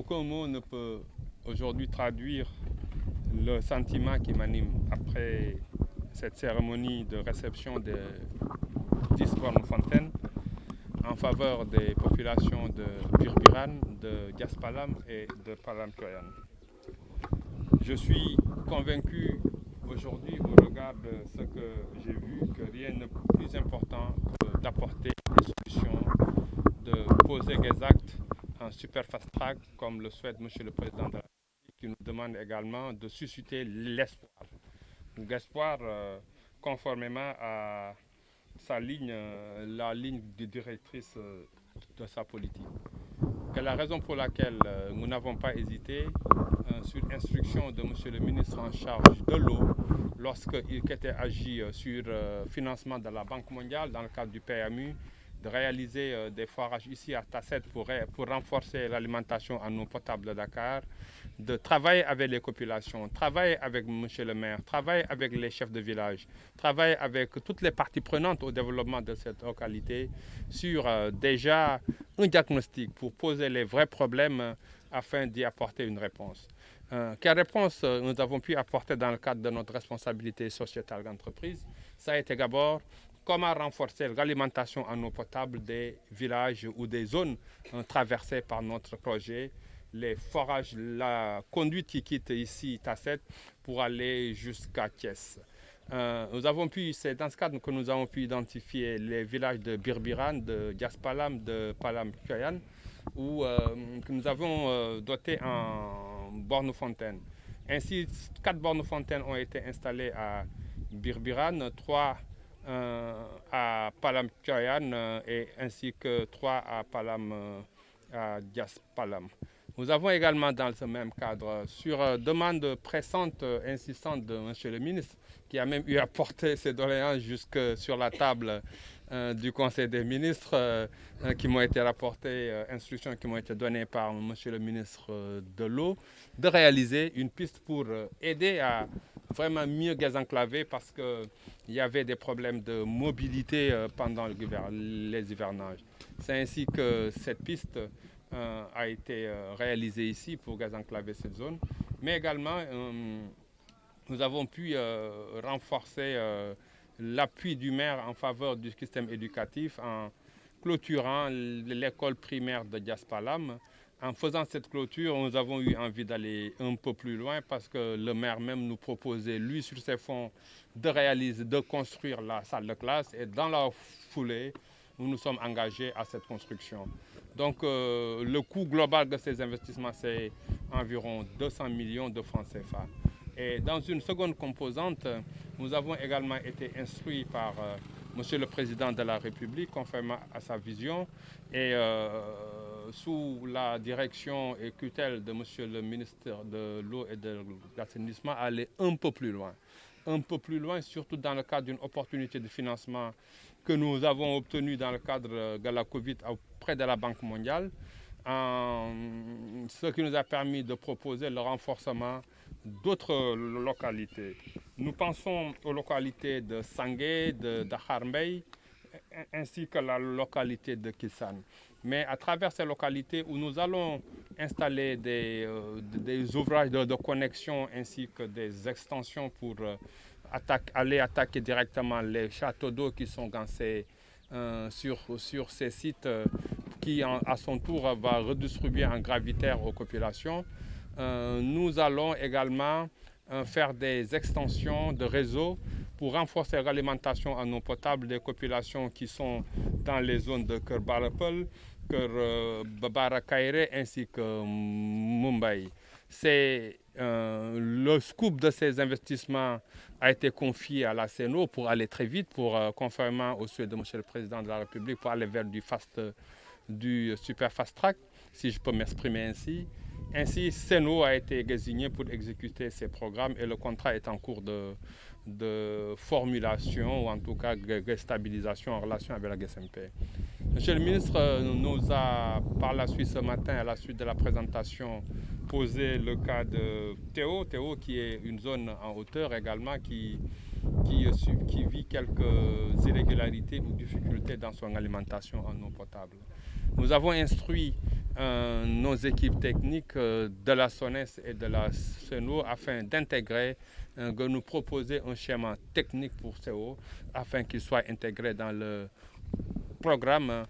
Aucun mot ne peut aujourd'hui traduire le sentiment qui m'anime après cette cérémonie de réception de 10 bornes-fontaines en faveur des populations de Birbiran, de Dias Palam et de Palam Koyan. Je suis convaincu aujourd'hui, au regard de ce que j'ai vu, que rien n'est plus important que d'apporter des solutions, de poser des actes en super fast track, comme le souhaite M. le Président de la République, qui nous demande également de susciter l'espoir. L'espoir conformément à sa ligne, la ligne directrice de sa politique. C'est la raison pour laquelle nous n'avons pas hésité, sur instruction de M. le ministre en charge de l'eau, lorsqu'il était agi sur financement de la Banque mondiale dans le cadre du PMU, de réaliser des forages ici à Tasset pour renforcer l'alimentation en eau potable de Dakar, de travailler avec les populations, travailler avec M. le maire, travailler avec les chefs de village, travailler avec toutes les parties prenantes au développement de cette localité sur déjà un diagnostic pour poser les vrais problèmes afin d'y apporter une réponse. Quelle réponse nous avons pu apporter dans le cadre de notre responsabilité sociétale d'entreprise? Ça a été d'abord comment renforcer l'alimentation en eau potable des villages ou des zones traversées par notre projet, les forages, la conduite qui quitte ici Tasset pour aller jusqu'à Thiès. C'est dans ce cadre que nous avons pu identifier les villages de Birbiran, de Dias Palam, de Palam Koyan, que nous avons dotés en bornes-fontaines. Ainsi, 4 bornes-fontaines ont été installées à Birbiran, 3 à Palam Koyan et ainsi que 3 à Palam à Dias Palam. Nous avons également dans ce même cadre, sur demande pressante, insistante de M. le ministre, qui a même eu à porter ses doléances jusque sur la table du Conseil des ministres, qui m'ont été rapportées, instructions qui m'ont été données par M. le ministre de l'eau, de réaliser une piste pour aider à vraiment mieux désenclaver parce qu'il y avait des problèmes de mobilité pendant les hivernages. C'est ainsi que cette piste a été réalisée ici pour désenclaver cette zone. Mais également, nous avons pu renforcer l'appui du maire en faveur du système éducatif en clôturant l'école primaire de Dias Palam. En faisant cette clôture, nous avons eu envie d'aller un peu plus loin parce que le maire même nous proposait, lui, sur ses fonds, de construire la salle de classe. Et dans la foulée, nous nous sommes engagés à cette construction. Donc le coût global de ces investissements, c'est environ 200 millions de francs CFA. Et dans une seconde composante, nous avons également été instruits par M. le Président de la République, conformément à sa vision, et sous la direction et tutelle de M. le ministre de l'eau et de l'assainissement, aller un peu plus loin. Un peu plus loin, surtout dans le cadre d'une opportunité de financement que nous avons obtenue dans le cadre de la Covid auprès de la Banque mondiale, ce qui nous a permis de proposer le renforcement d'autres localités. Nous pensons aux localités de Sangué, de Dakharmbey, ainsi que la localité de Kissan. Mais à travers ces localités où nous allons installer des ouvrages de connexion ainsi que des extensions pour aller attaquer directement les châteaux d'eau qui sont sur ces sites qui à son tour va redistribuer en gravitaire aux populations. Nous allons également faire des extensions de réseaux pour renforcer l'alimentation en eau potable des populations qui sont dans les zones de Kerbalapel, Babarakaire ainsi que Mumbai. Le scoop de ces investissements a été confié à la CNO pour aller très vite, conformément au souhait de M. le Président de la République, pour aller vers du super fast track, si je peux m'exprimer ainsi. Ainsi, CNO a été désigné pour exécuter ces programmes et le contrat est en cours de formulation ou en tout cas de stabilisation en relation avec la GSMP. Monsieur le ministre nous a par la suite ce matin, à la suite de la présentation, posé le cas de Théo, qui est une zone en hauteur également qui vit quelques irrégularités ou difficultés dans son alimentation en eau potable. Nous avons instruit nos équipes techniques de la SONES et de la CNO afin d'intégrer, de nous proposer un schéma technique pour CO afin qu'il soit intégré dans le programme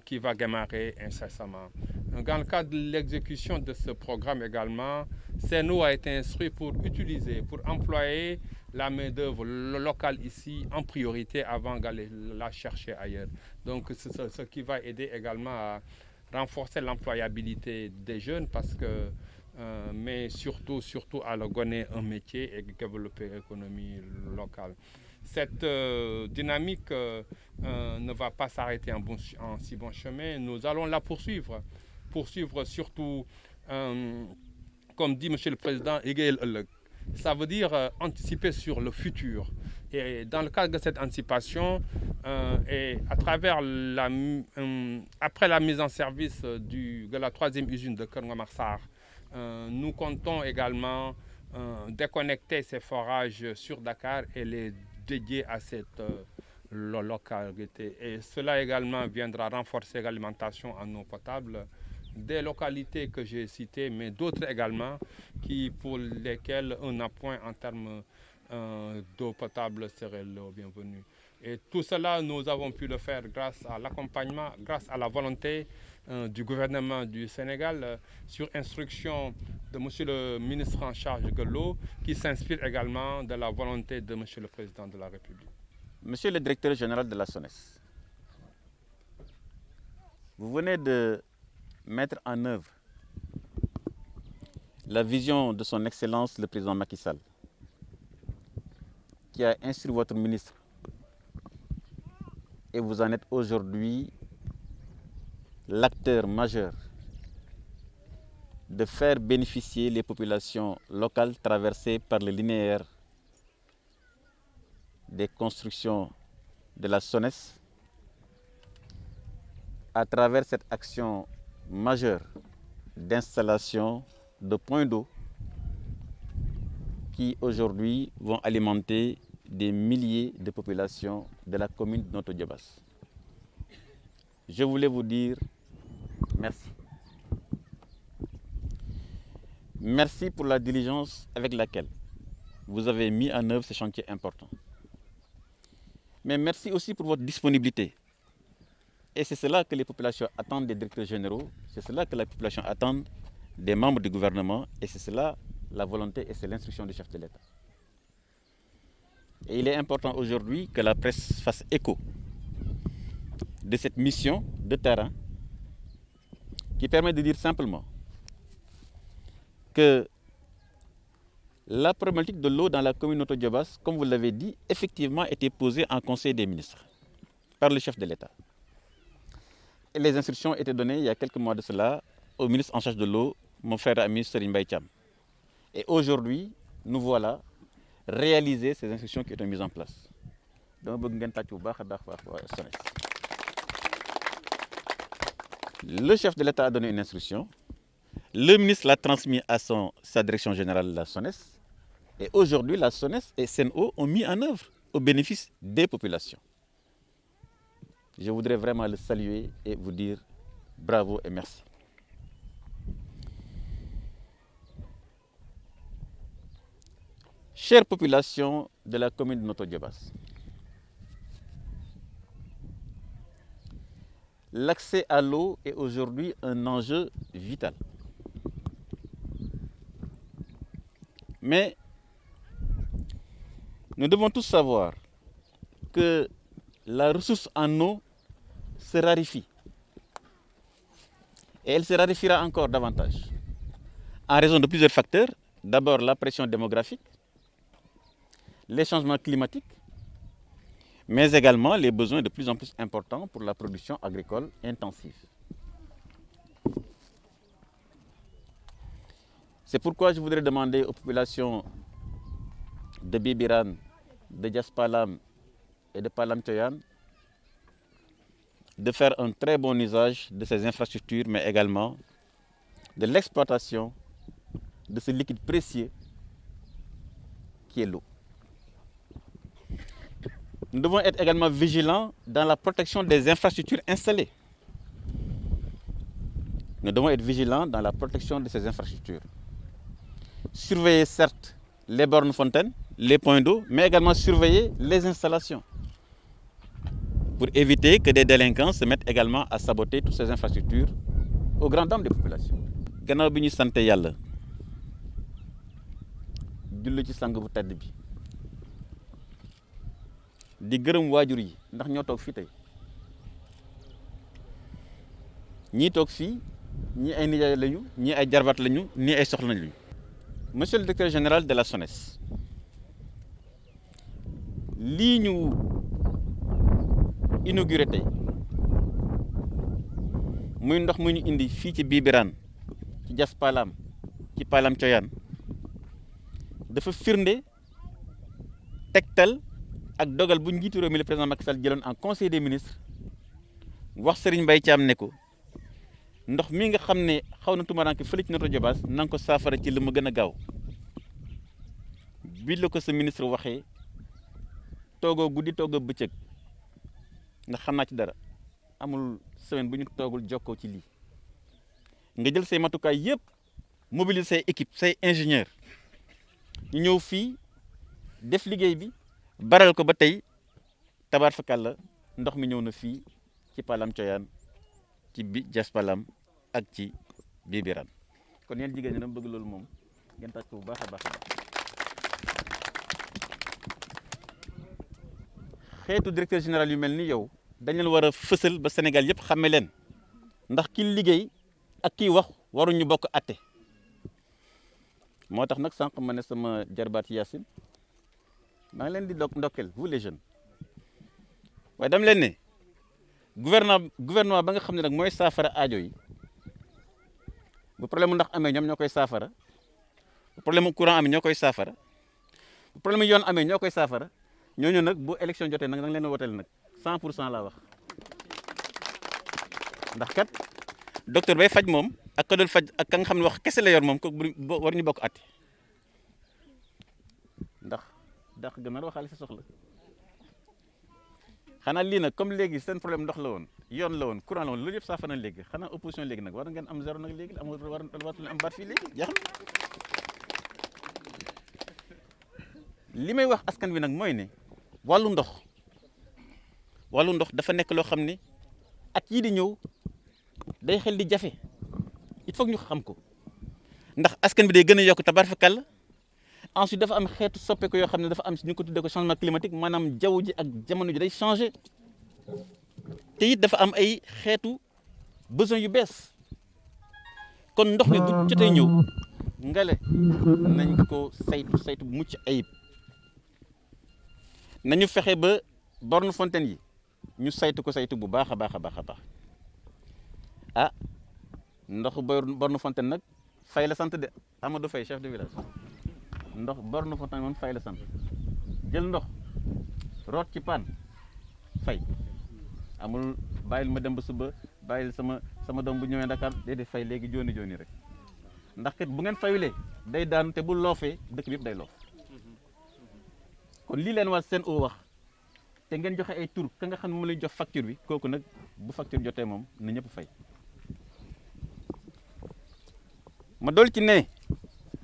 qui va démarrer incessamment. Dans le cadre de l'exécution de ce programme également, CNO a été instruit pour utiliser, pour employer la main-d'œuvre locale ici en priorité avant d'aller la chercher ailleurs. Donc, c'est ce qui va aider également à renforcer l'employabilité des jeunes parce que mais surtout à leur donner un métier et développer l'économie locale. Cette dynamique ne va pas s'arrêter en si bon chemin. Nous allons la poursuivre surtout, comme dit M. le Président, ça veut dire anticiper sur le futur. Et dans le cadre de cette anticipation, et à travers après la mise en service de la 3e usine de Keur Massar, nous comptons également déconnecter ces forages sur Dakar et les dédier à cette localité. Et cela également viendra renforcer l'alimentation en eau potable des localités que j'ai citées, mais d'autres également pour lesquelles un appoint en termes d'eau potable serait le bienvenu. Et tout cela, nous avons pu le faire grâce à l'accompagnement, grâce à la volonté du gouvernement du Sénégal sur instruction de M. le ministre en charge de l'eau, qui s'inspire également de la volonté de M. le Président de la République. Monsieur le directeur général de la SONES, vous venez de mettre en œuvre la vision de son Excellence le Président Macky Sall, qui a instruit votre ministre, et vous en êtes aujourd'hui l'acteur majeur de faire bénéficier les populations locales traversées par le linéaire des constructions de la SONES à travers cette action majeure d'installation de points d'eau qui aujourd'hui vont alimenter des milliers de populations de la commune de Notto Diobass. Je voulais vous dire merci. Merci pour la diligence avec laquelle vous avez mis en œuvre ce chantier important. Mais merci aussi pour votre disponibilité. Et c'est cela que les populations attendent des directeurs généraux, c'est cela que la population attend des membres du gouvernement, et c'est cela la volonté et c'est l'instruction du chef de l'État. Et il est important aujourd'hui que la presse fasse écho de cette mission de terrain qui permet de dire simplement que la problématique de l'eau dans la commune de Notto Diobass, comme vous l'avez dit, effectivement a été posée en Conseil des ministres par le chef de l'État. Et les instructions étaient données il y a quelques mois de cela au ministre en charge de l'eau, mon frère ami Serigne Mbaye Thiam. Et aujourd'hui, nous voilà réaliser ces instructions qui ont été mises en place. Le chef de l'État a donné une instruction, le ministre l'a transmis à sa direction générale de la SONES, et aujourd'hui la SONES et CNO ont mis en œuvre au bénéfice des populations. Je voudrais vraiment le saluer et vous dire bravo et merci. Chère population de la commune de Notto Diobass, l'accès à l'eau est aujourd'hui un enjeu vital. Mais nous devons tous savoir que la ressource en eau se raréfie. Et elle se raréfiera encore davantage. En raison de plusieurs facteurs. D'abord la pression démographique, les changements climatiques, mais également les besoins de plus en plus importants pour la production agricole intensive. C'est pourquoi je voudrais demander aux populations de Bibiran, de Diaspalam et de Palam Toyan de faire un très bon usage de ces infrastructures, mais également de l'exploitation de ce liquide précieux qui est l'eau. Nous devons être également vigilants dans la protection des infrastructures installées. nous devons être vigilants dans la protection de ces infrastructures. Surveiller certes les bornes fontaines, les points d'eau, mais également surveiller les installations pour éviter que des délinquants se mettent également à saboter toutes ces infrastructures au grand dam des populations. Gannaaw bi ñu sant Yàlla julli ci sang bu tedd bi di gërëm waajur yi ndax ñoo toog fii tey ñii toog fii ñii ay nijaay lañu ñii ay jarbaat lañu ñii ay soxla lañu. Monsieur le directeur général de la SONES lii ñu inauguré tey muy ndox mu ñu indi fii ci Bibiran ci Diass Palam ci Palam Thioyane dafa firnde tegtal ak dogal bu njiitu réew mi le président Macky Sall jëloon en conseil des ministres wax Serigne Mbaye Thiam ne ko ndox mi nga xam ne xaw na tumuraanke fële ci Notto Diobass na nga ko saafara ci li mu gën a gaaw bi la ko sa ministre waxee toogoo guddi toogoo bëccëg ndax xam naa ci dara amul semaine bu ñu toogul jokkoo ci lii nga jël say matukaay yëpp mobiliser say équipe say ingénieur ñu ñëw fii def liggéey bi baral ko ba tey tabaar fakal la ndox mi ñëw na fii ci Palam Thioyane ci bi Diass Palam ak ci Bibiran kon yéen jigéen ñi dama bëgg loolu moom ngeen tàcc bu baax a baax a baax. xeetu directeur général yu mel ni yow dañ leen war a fësal ba Sénégal yëpp xàmme leen ndax ki liggéey ak kii wax waruñu bokk atte moo tax nag sànq ma ne sama jarbaat Yacine maa ngi leen di ndokkel vous les jeunes waaye dama leen ne gouvernement ba nga xam ne nag mooy saafara aajo yi bu problème mu ndax amee ñoom ñoo koy saafara bu problème mu courant amee ñoo koy saafara bu problème mu yoon amee ñoo koy saafara ñooñu nag bu élection jotee nag da nga leen a woteel nag 100% laa wax ndax kat docteur bay faj moom ak ka doon faj ak ka nga xam ne wax kese la yor moom ko war ñu bokk atti ndax gën a waxaale sa soxla xanaa lii nag comme léegi seen problème ndox la woon yoon la woon courant la woon loolu yëpp saafara na léegi xanaa opposition léegi nag war ngeen am zéro nag léegi war am baat fii léegi jeex na li may wax askan wi nag mooy ne wàllu ndox dafa nekk loo xam ne at yii di ñëw day xel di jafe il faut ñu xam ko ndax askan bi day gën a yokk tabarfakal ensuite dafa am xeetu soppeeku yoo xam ne dafa am ñu ko tuddee ko changement climatique maanaam jaww ji ak jamono ji day changé te it dafa am ay xeetu besoin yu bees kon ndox mi bu jotee ñëw ngale nañ ko saytu bu mucc ayib nañu fexe ba borne fontaine yi ñu saytu bu baax a baax a baax a baax ah ndox borne fontaine nag fay la sant de Amadou Faye chef de village ndox borne fontaine moom fay la sant jël ndox root ci paan fay amul bàyyil ma dem ba suba bàyyil sama doom bu ñëwee Dakar déedéet fay léegi jooni rek ndax kat bu ngeen fayulee day daanu te bu loofee dëkk bi yëpp day loof kon lii leen waa Sen'Eau wax te ngeen joxe ay tur ka nga xam ne moom lañ jox facture bi kooku nag bu facture jotee moom na ñëpp fay ma dool ci ne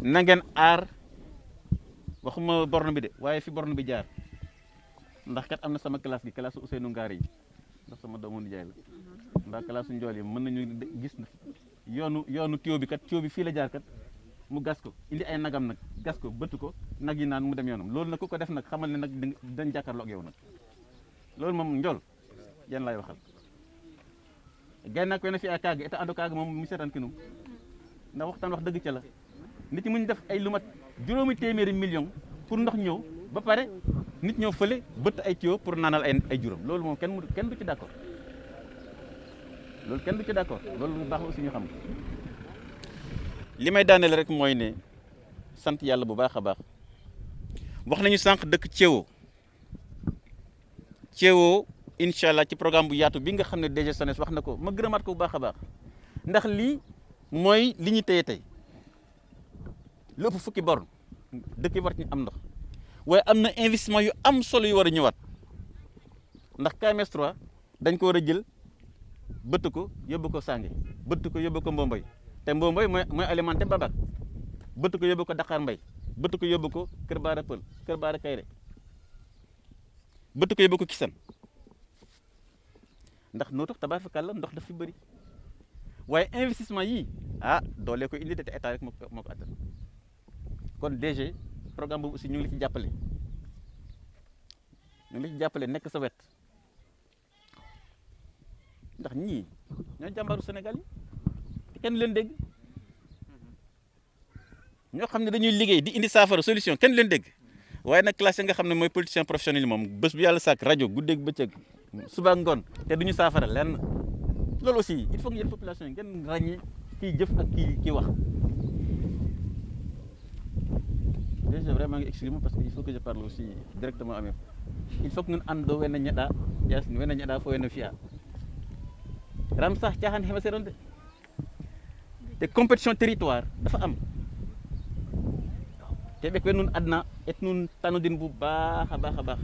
na ngeen aar waxuma borne bi de waaye fi borne bi jaar ndax kat am na sama classe gi classe Ousseynou Ngari yi ndax sama doomu nijaay la ndax classe njool yi mën nañu gis yoonu tuyau bi kat tuyau bi fii la jaar kat mu gas ko indi ay nagam nag gas ko bëtt ko nag yi naan mu dem yoonam loolu nag ku ko def nag xamal ne nag dañ jàkkaarloo ak yow nag loolu moom njool yan laay waxal gay nag ko ne fi a kaag état ando kaag moom mu seetaan kinum ndax waxtaan wax dëgg ca la nit ñi mu ñu def ay lu mat juróomi téeméeri million pour ndox ñëw ba pare nit ñëw fële bëtt ay tuyau pour naanal ay juróom loolu moom kenn du ci d'accord loolu mu baax aussi ñu xam li may daaneel rek mooy ne sant yàlla bu baax a baax wax nañu sànq dëkk Thiéwo incha allah ci programme bu yaatu bi nga xam ne DG SONES wax na ko ma gërëmaat ko bu baax a baax ndax lii mooy li ñu téye tey lu ëpp fukki borne dëkk yi war ñu am ndox waaye am na investissement yu am solo yu war a ñëwaat ndax KMS 3 dañ ko war a jël bëtt ko yóbbu ko Sange bëtt ko yóbbu ko Mbomboy te Mbomboy mooy alimenté Babak bëtt ko yóbbu ko Dakar Mbay bëtt ko yóbbu ko Kër Baara Pël Kër Baara Kayre bëtt ko yóbbu ko Kisan ndax noo tax tabaarkalla ndox daf fi bëri waaye investissement yii doolee ko indi te état rek moo ko attan kon DG programme boobu aussi ñu ngi la ci jàppale nekk sa wet ndax ñii ñoo jàmbaaru Sénégal yi te kenn leen dégg ñoo xam ne dañuy liggéey di indi saafara solution kenn leen dégg waaye nag classé nga xam ne mooy politicien professionnel yi moom bés bu yàlla sàkk rajo guddeeg bëccëg suba ngoon te duñu saafara lenn loolu aussi il faut que yéen population yi ngeen ràññee kiy jëf ak kii wax. Déjà vraiment excusez-moi parce que il faut que je parle aussi directement à mes. Il faut que nous ando wena ñeda yas wena ñeda fo wena fiya ram sax caaxaan xema seeroon de te compétition territoire dafa am te ɓek we nun adna et nun tanodin bu baax a baax